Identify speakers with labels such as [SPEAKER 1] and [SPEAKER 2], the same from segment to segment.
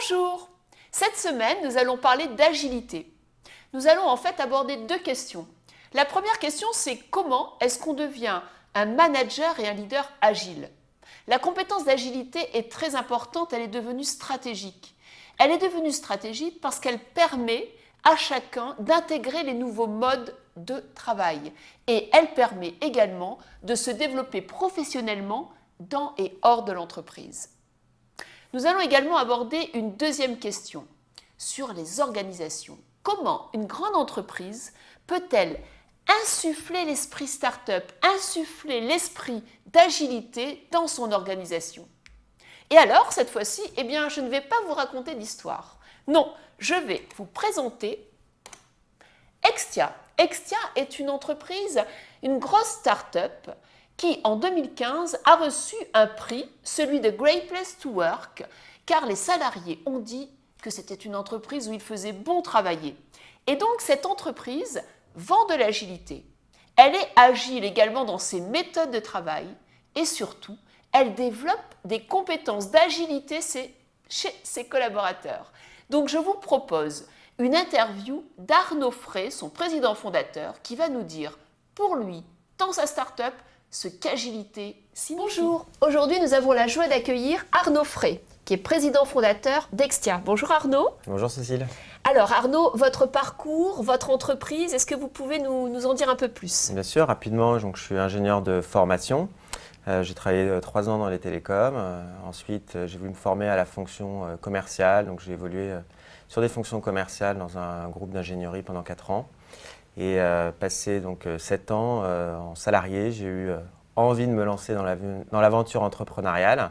[SPEAKER 1] Bonjour! Cette semaine, nous allons parler d'agilité. Nous allons en fait aborder deux questions. La première question, c'est comment est-ce qu'on devient un manager et un leader agile? La compétence d'agilité est très importante, elle est devenue stratégique. Elle est devenue stratégique parce qu'elle permet à chacun d'intégrer les nouveaux modes de travail. Et elle permet également de se développer professionnellement dans et hors de l'entreprise. Nous allons également aborder une deuxième question sur les organisations. Comment une grande entreprise peut-elle insuffler l'esprit start-up, insuffler l'esprit d'agilité dans son organisation? Et alors, cette fois-ci, je ne vais pas vous raconter d'histoire. Non, je vais vous présenter Extia. Extia est une entreprise, une grosse start-up qui, en 2015, a reçu un prix, celui de Great Place to Work, car les salariés ont dit que c'était une entreprise où il faisait bon travailler. Et donc, cette entreprise vend de l'agilité. Elle est agile également dans ses méthodes de travail et surtout, elle développe des compétences d'agilité chez ses collaborateurs. Donc, je vous propose une interview d'Arnaud Frey, son président fondateur, qui va nous dire, pour lui, dans sa start-up, ce qu'agilité signifie. Bonjour, aujourd'hui nous avons la joie d'accueillir Arnaud Frey, qui est président fondateur d'Extia. Bonjour Arnaud.
[SPEAKER 2] Bonjour Cécile.
[SPEAKER 1] Alors Arnaud, votre parcours, votre entreprise, est-ce que vous pouvez nous en dire un peu plus?
[SPEAKER 2] Bien sûr, rapidement, donc, je suis ingénieur de formation. J'ai travaillé 3 ans dans les télécoms. Ensuite, j'ai voulu me former à la fonction commerciale. Donc j'ai évolué sur des fonctions commerciales dans un groupe d'ingénierie pendant 4 ans. Et passé donc 7 ans en salarié, j'ai eu envie de me lancer dans l'aventure entrepreneuriale.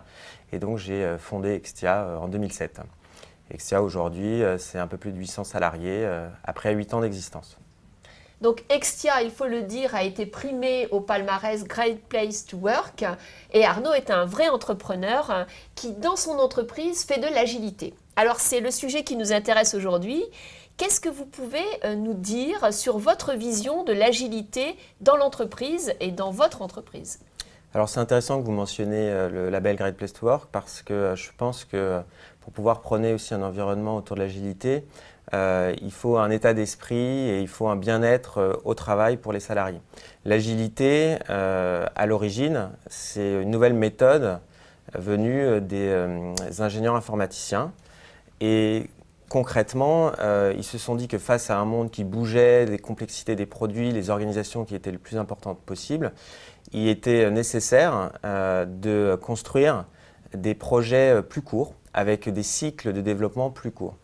[SPEAKER 2] Et donc j'ai fondé Extia en 2007. Extia aujourd'hui, c'est un peu plus de 800 salariés après 8 ans d'existence.
[SPEAKER 1] Donc Extia, il faut le dire, a été primé au palmarès Great Place to Work. Et Arnaud est un vrai entrepreneur qui, dans son entreprise, fait de l'agilité. Alors c'est le sujet qui nous intéresse aujourd'hui. Qu'est-ce que vous pouvez nous dire sur votre vision de l'agilité dans l'entreprise et dans votre entreprise?
[SPEAKER 2] Alors c'est intéressant que vous mentionniez le label Great Place to Work parce que je pense que pour pouvoir prôner aussi un environnement autour de l'agilité, il faut un état d'esprit et il faut un bien-être au travail pour les salariés. L'agilité, à l'origine, c'est une nouvelle méthode venue des ingénieurs informaticiens. Et concrètement, ils se sont dit que face à un monde qui bougeait, les complexités des produits, les organisations qui étaient les plus importantes possibles, il était nécessaire de construire des projets plus courts, avec des cycles de développement plus courts.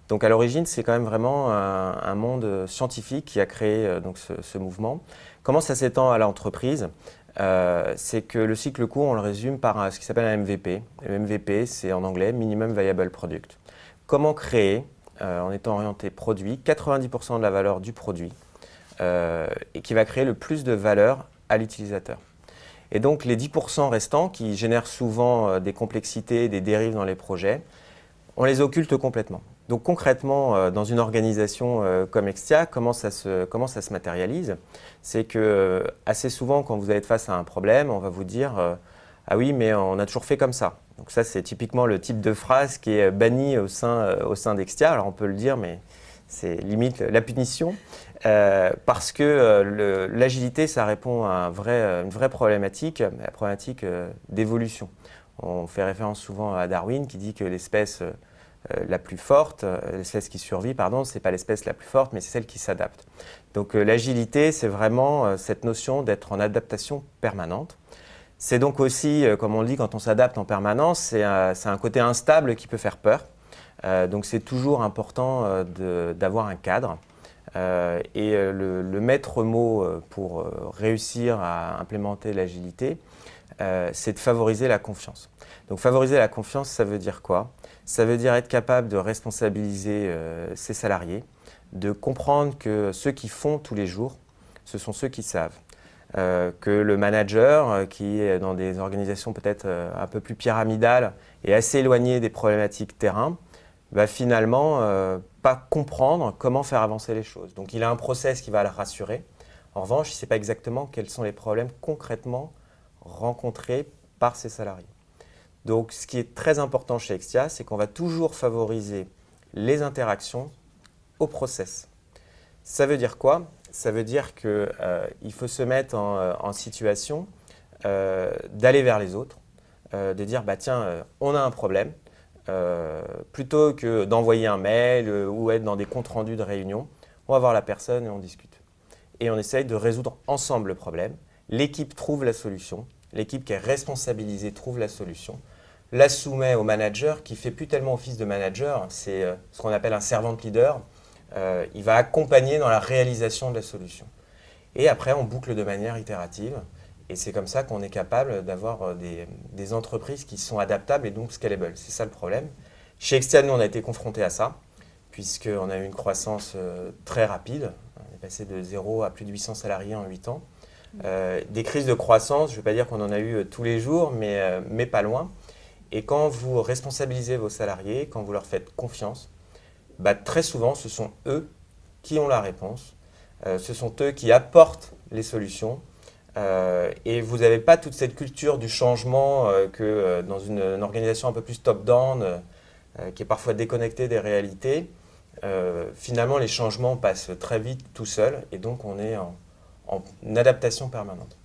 [SPEAKER 2] Donc à l'origine, c'est quand même vraiment un monde scientifique qui a créé donc ce mouvement. Comment ça s'étend à l'entreprise? C'est que le cycle court, on le résume par ce qui s'appelle un MVP. Le MVP, c'est en anglais Minimum Viable Product. Comment créer, en étant orienté produit, 90% de la valeur du produit et qui va créer le plus de valeur à l'utilisateur. Et donc les 10% restants qui génèrent souvent des complexités, des dérives dans les projets, on les occulte complètement. Donc concrètement, dans une organisation comme Extia, comment ça se matérialise? C'est que assez souvent, quand vous allez être face à un problème, on va vous dire ah oui, mais on a toujours fait comme ça. Donc ça, c'est typiquement le type de phrase qui est banni au sein d'Extia. Alors on peut le dire, mais c'est limite la punition. Parce que l'agilité, ça répond à une vraie problématique, la problématique d'évolution. On fait référence souvent à Darwin qui dit que l'espèce la plus forte, l'espèce qui survit, ce n'est pas l'espèce la plus forte, mais c'est celle qui s'adapte. Donc l'agilité, c'est vraiment cette notion d'être en adaptation permanente. C'est donc aussi, comme on le dit, quand on s'adapte en permanence, c'est un côté instable qui peut faire peur. Donc c'est toujours important d'avoir un cadre. Et le maître mot pour réussir à implémenter l'agilité, c'est de favoriser la confiance. Donc favoriser la confiance, ça veut dire quoi? Ça veut dire être capable de responsabiliser ses salariés, de comprendre que ceux qui font tous les jours, ce sont ceux qui savent. Que le manager qui est dans des organisations peut-être un peu plus pyramidales et assez éloigné des problématiques terrain, va finalement pas comprendre comment faire avancer les choses. Donc il a un process qui va le rassurer. En revanche, il ne sait pas exactement quels sont les problèmes concrètement rencontrés par ses salariés. Donc, ce qui est très important chez Extia, c'est qu'on va toujours favoriser les interactions au process. Ça veut dire quoi? Ça veut dire qu'il faut se mettre en situation d'aller vers les autres, de dire bah, tiens, on a un problème, plutôt que d'envoyer un mail ou être dans des comptes rendus de réunion, on va voir la personne et on discute. Et on essaye de résoudre ensemble le problème. L'équipe trouve la solution, l'équipe qui est responsabilisée trouve la solution, la soumet au manager qui ne fait plus tellement office de manager, c'est ce qu'on appelle un servant leader. Il va accompagner dans la réalisation de la solution. Et après, on boucle de manière itérative. Et c'est comme ça qu'on est capable d'avoir des entreprises qui sont adaptables et donc scalable. C'est ça le problème. Chez Extia, nous, on a été confrontés à ça, puisqu'on a eu une croissance très rapide. On est passé de 0 à plus de 800 salariés en 8 ans. Des crises de croissance, je ne vais pas dire qu'on en a eu tous les jours, mais pas loin. Et quand vous responsabilisez vos salariés, quand vous leur faites confiance, bah, très souvent, ce sont eux qui ont la réponse. Ce sont eux qui apportent les solutions. Et vous n'avez pas toute cette culture du changement que dans une organisation un peu plus top-down, qui est parfois déconnectée des réalités. Finalement, les changements passent très vite tout seuls et donc on est en adaptation permanente.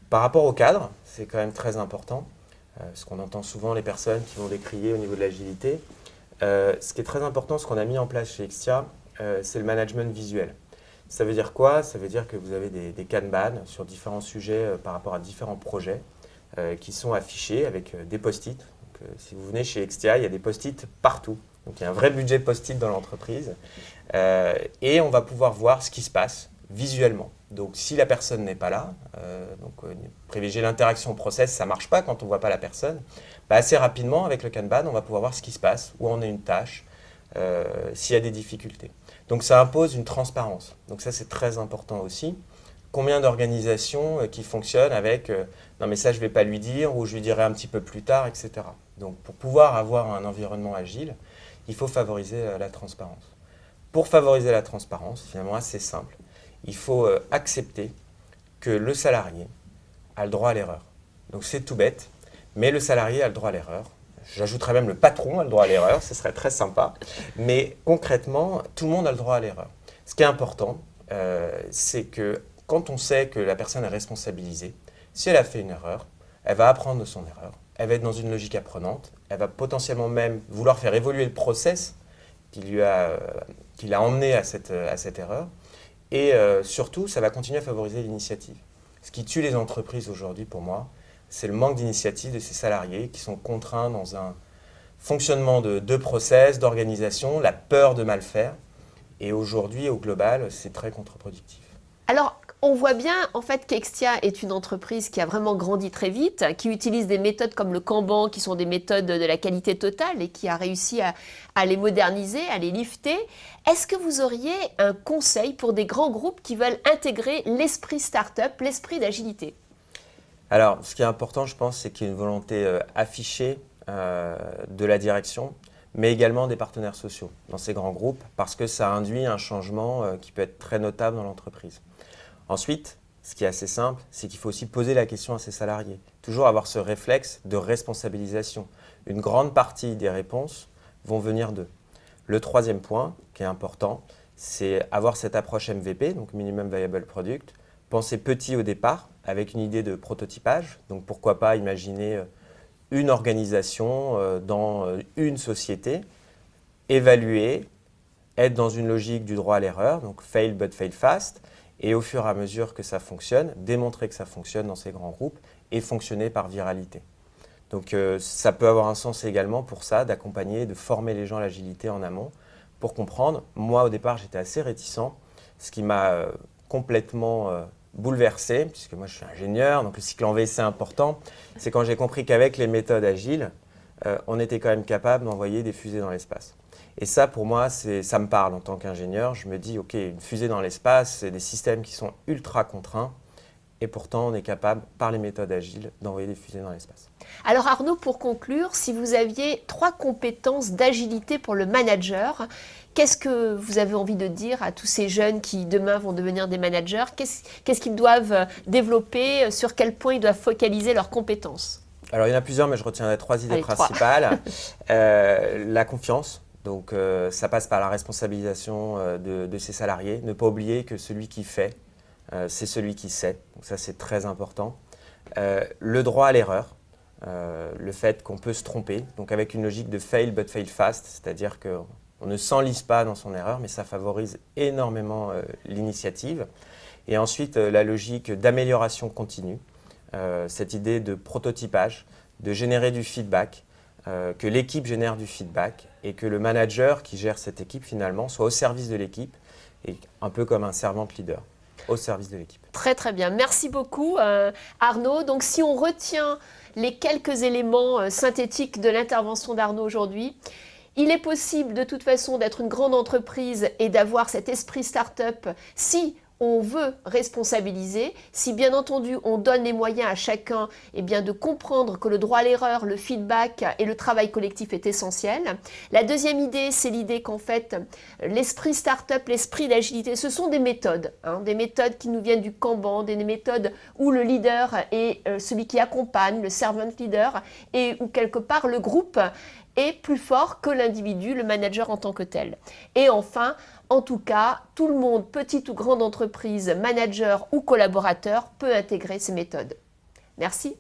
[SPEAKER 2] Par rapport au cadre, c'est quand même très important, parce qu'on entend souvent les personnes qui vont décrier au niveau de l'agilité. Ce qui est très important, ce qu'on a mis en place chez Extia, c'est le management visuel. Ça veut dire quoi? Ça veut dire que vous avez des Kanban sur différents sujets par rapport à différents projets qui sont affichés avec des post-it. Si vous venez chez Extia, il y a des post-it partout. Donc il y a un vrai budget post-it dans l'entreprise. Et on va pouvoir voir ce qui se passe visuellement. Donc si la personne n'est pas là, privilégier l'interaction au process, ça ne marche pas quand on ne voit pas la personne. Bah, assez rapidement, avec le Kanban, on va pouvoir voir ce qui se passe, où en est une tâche, s'il y a des difficultés. Donc ça impose une transparence. Donc ça, c'est très important aussi. Combien d'organisations qui fonctionnent avec non mais ça, je ne vais pas lui dire ou je lui dirai un petit peu plus tard, etc. Donc pour pouvoir avoir un environnement agile, il faut favoriser la transparence. Pour favoriser la transparence, finalement, c'est simple. Il faut accepter que le salarié a le droit à l'erreur. Donc c'est tout bête, mais le salarié a le droit à l'erreur. J'ajouterais même le patron a le droit à l'erreur, ce serait très sympa. Mais concrètement, tout le monde a le droit à l'erreur. Ce qui est important, c'est que quand on sait que la personne est responsabilisée, si elle a fait une erreur, elle va apprendre de son erreur, elle va être dans une logique apprenante, elle va potentiellement même vouloir faire évoluer le process qui l'a emmené à cette erreur. Et surtout, ça va continuer à favoriser l'initiative. Ce qui tue les entreprises aujourd'hui, pour moi, c'est le manque d'initiative de ces salariés qui sont contraints dans un fonctionnement de process, d'organisation, la peur de mal faire. Et aujourd'hui, au global, c'est très contre-productif.
[SPEAKER 1] Alors, on voit bien en fait qu'Extia est une entreprise qui a vraiment grandi très vite, qui utilise des méthodes comme le Kanban, qui sont des méthodes de la qualité totale et qui a réussi à les moderniser, à les lifter. Est-ce que vous auriez un conseil pour des grands groupes qui veulent intégrer l'esprit start-up, l'esprit d'agilité?
[SPEAKER 2] Alors, ce qui est important, je pense, c'est qu'il y ait une volonté affichée de la direction, mais également des partenaires sociaux dans ces grands groupes, parce que ça induit un changement qui peut être très notable dans l'entreprise. Ensuite, ce qui est assez simple, c'est qu'il faut aussi poser la question à ses salariés. Toujours avoir ce réflexe de responsabilisation. Une grande partie des réponses vont venir d'eux. Le troisième point, qui est important, c'est avoir cette approche MVP, donc Minimum Viable Product. Penser petit au départ, avec une idée de prototypage. Donc pourquoi pas imaginer une organisation dans une société, évaluer, être dans une logique du droit à l'erreur, donc fail but fail fast, et au fur et à mesure que ça fonctionne, démontrer que ça fonctionne dans ces grands groupes et fonctionner par viralité. Donc ça peut avoir un sens également pour ça, d'accompagner, de former les gens à l'agilité en amont pour comprendre. Moi, au départ, j'étais assez réticent, ce qui m'a complètement bouleversé, puisque moi je suis ingénieur, donc le cycle en V c'est important, c'est quand j'ai compris qu'avec les méthodes agiles, on était quand même capable d'envoyer des fusées dans l'espace. Et ça, pour moi, ça me parle en tant qu'ingénieur. Je me dis, OK, une fusée dans l'espace, c'est des systèmes qui sont ultra contraints. Et pourtant, on est capable, par les méthodes agiles, d'envoyer des fusées dans l'espace.
[SPEAKER 1] Alors Arnaud, pour conclure, si vous aviez 3 compétences d'agilité pour le manager, qu'est-ce que vous avez envie de dire à tous ces jeunes qui demain vont devenir des managers? Qu'est-ce qu'ils doivent développer? Sur quel point ils doivent focaliser leurs compétences?
[SPEAKER 2] Alors, il y en a plusieurs, mais je retiendrai 3 idées
[SPEAKER 1] Allez, 3.
[SPEAKER 2] principales. La confiance. Donc, ça passe par la responsabilisation de ses salariés. Ne pas oublier que celui qui fait, c'est celui qui sait. Donc, ça, c'est très important. Le droit à l'erreur. Le fait qu'on peut se tromper. Donc, avec une logique de fail but fail fast, c'est-à-dire qu'on ne s'enlise pas dans son erreur, mais ça favorise énormément l'initiative. Et ensuite, la logique d'amélioration continue. Cette idée de prototypage, de générer du feedback, que l'équipe génère du feedback et que le manager qui gère cette équipe finalement soit au service de l'équipe et un peu comme un servant leader au service de l'équipe.
[SPEAKER 1] Très très bien, merci beaucoup Arnaud. Donc si on retient les quelques éléments synthétiques de l'intervention d'Arnaud aujourd'hui, il est possible de toute façon d'être une grande entreprise et d'avoir cet esprit start-up si on veut responsabiliser, si bien entendu on donne les moyens à chacun de comprendre que le droit à l'erreur, le feedback et le travail collectif est essentiel. La deuxième idée, c'est l'idée qu'en fait l'esprit start-up, l'esprit d'agilité, ce sont des méthodes qui nous viennent du Kanban, des méthodes où le leader est celui qui accompagne, le servant leader, et où quelque part le groupe est plus fort que l'individu, le manager en tant que tel. Et enfin, en tout cas, tout le monde, petite ou grande entreprise, manager ou collaborateur, peut intégrer ces méthodes. Merci.